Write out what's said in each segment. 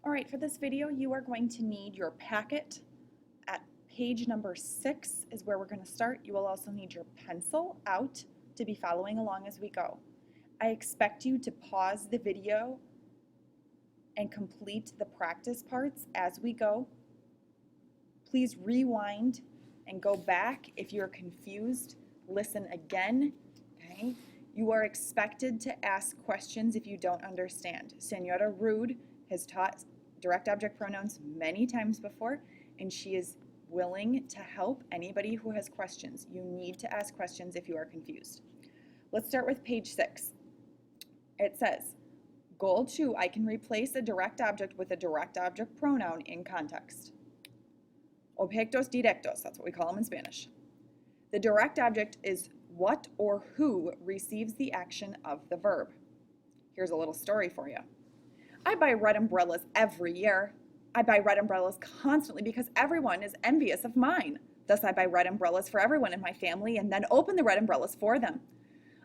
All right, for this video, you are going to need your packet. At page number 6 is where we're going to start. You will also need your pencil out to be following along as we go. I expect you to pause the video and complete the practice parts as we go. Please rewind and go back if you're confused. Listen again, okay? You are expected to ask questions if you don't understand. Senora Rude has taught direct object pronouns many times before, and she is willing to help anybody who has questions. You need to ask questions if you are confused. Let's start with page 6. It says, Goal 2, I can replace a direct object with a direct object pronoun in context. Objetos directos, that's what we call them in Spanish. The direct object is what or who receives the action of the verb. Here's a little story for you. I buy red umbrellas every year. I buy red umbrellas constantly because everyone is envious of mine. Thus, I buy red umbrellas for everyone in my family and then open the red umbrellas for them.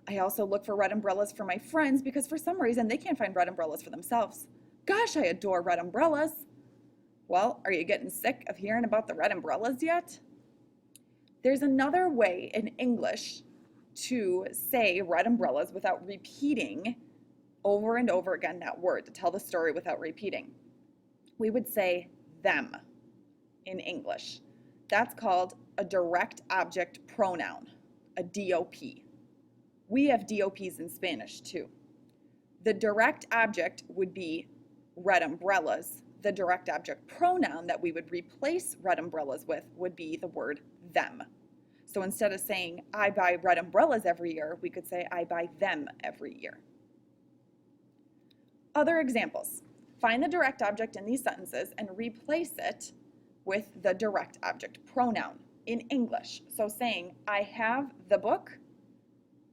I also look for red umbrellas for my friends because for some reason they can't find red umbrellas for themselves. Gosh, I adore red umbrellas. Well, are you getting sick of hearing about the red umbrellas yet? There's another way in English to say red umbrellas without repeating over and over again that word, to tell the story without repeating. We would say them in English. That's called a direct object pronoun, a DOP. We have DOPs in Spanish too. The direct object would be red umbrellas. The direct object pronoun that we would replace red umbrellas with would be the word them. So instead of saying, I buy red umbrellas every year, we could say, I buy them every year. Other examples. Find the direct object in these sentences and replace it with the direct object pronoun in English. So saying, I have the book,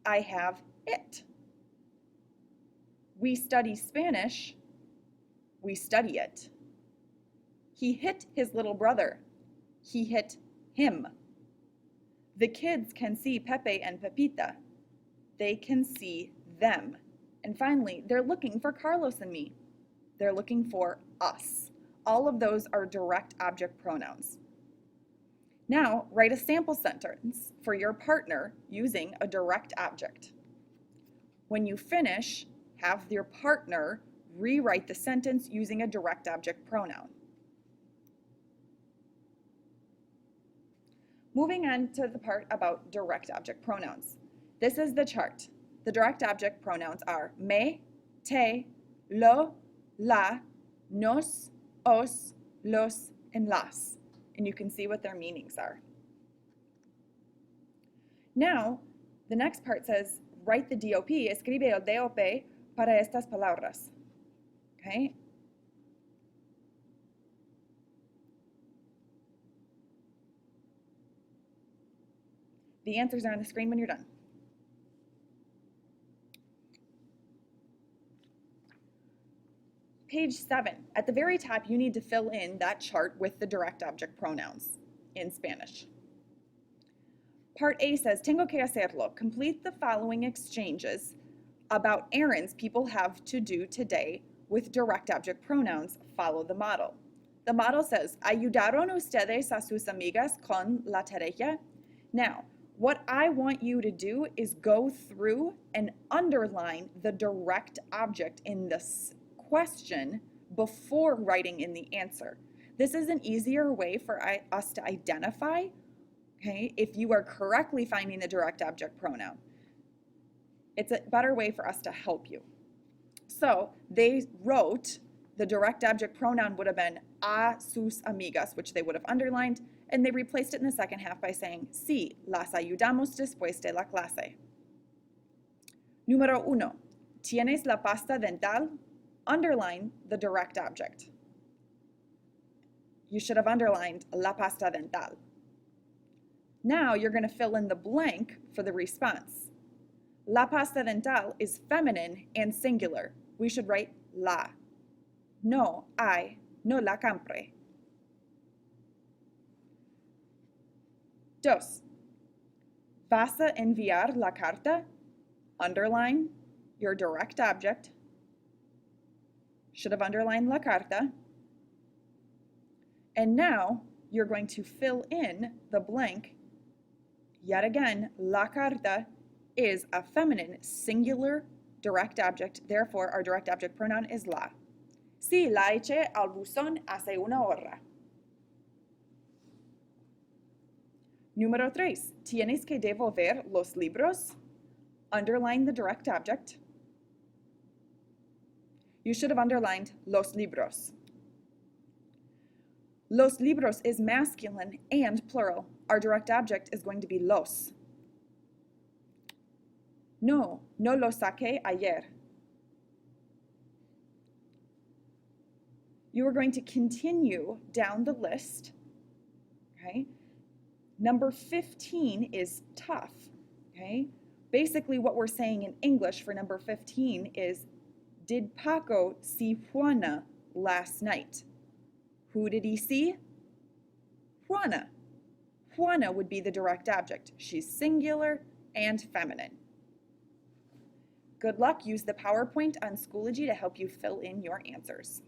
I have it. We study Spanish, we study it. He hit his little brother, he hit him. The kids can see Pepe and Pepita. They can see them. And finally, they're looking for Carlos and me. They're looking for us. All of those are direct object pronouns. Now, write a sample sentence for your partner using a direct object. When you finish, have your partner rewrite the sentence using a direct object pronoun. Moving on to the part about direct object pronouns. This is the chart. The direct object pronouns are me, te, lo, la, nos, os, los, and las. And you can see what their meanings are. Now, the next part says, write the DOP, escribe el DOP para estas palabras. Okay? The answers are on the screen when you're done. Page 7, at the very top, you need to fill in that chart with the direct object pronouns in Spanish. Part A says, tengo que hacerlo. Complete the following exchanges about errands people have to do today with direct object pronouns. Follow the model. The model says, ¿ayudaron ustedes a sus amigas con la tarea? Now, what I want you to do is go through and underline the direct object in this question before writing in the answer. This is an easier way for us to identify, okay, if you are correctly finding the direct object pronoun. It's a better way for us to help you. So they wrote the direct object pronoun would have been a sus amigas, which they would have underlined, and they replaced it in the second half by saying, sí, las ayudamos después de la clase. Número 1, ¿tienes la pasta dental? Underline the direct object. You should have underlined la pasta dental. Now you're going to fill in the blank for the response. La pasta dental is feminine and singular. We should write la. No, I, no la compré. 2. ¿Vas a enviar la carta? Underline your direct object. Should have underlined la carta. And now you're going to fill in the blank. Yet again, la carta is a feminine singular direct object. Therefore, our direct object pronoun is la. Sí, la eché al buzón hace una hora. Número 3. Tienes que devolver los libros. Underline the direct object. You should have underlined los libros. Los libros is masculine and plural. Our direct object is going to be los. No lo saqué ayer. You are going to continue down the list, okay? Number 15 is tough, okay? Basically what we're saying in English for number 15 is, did Paco see Juana last night? Who did he see? Juana. Juana would be the direct object. She's singular and feminine. Good luck. Use the PowerPoint on Schoology to help you fill in your answers.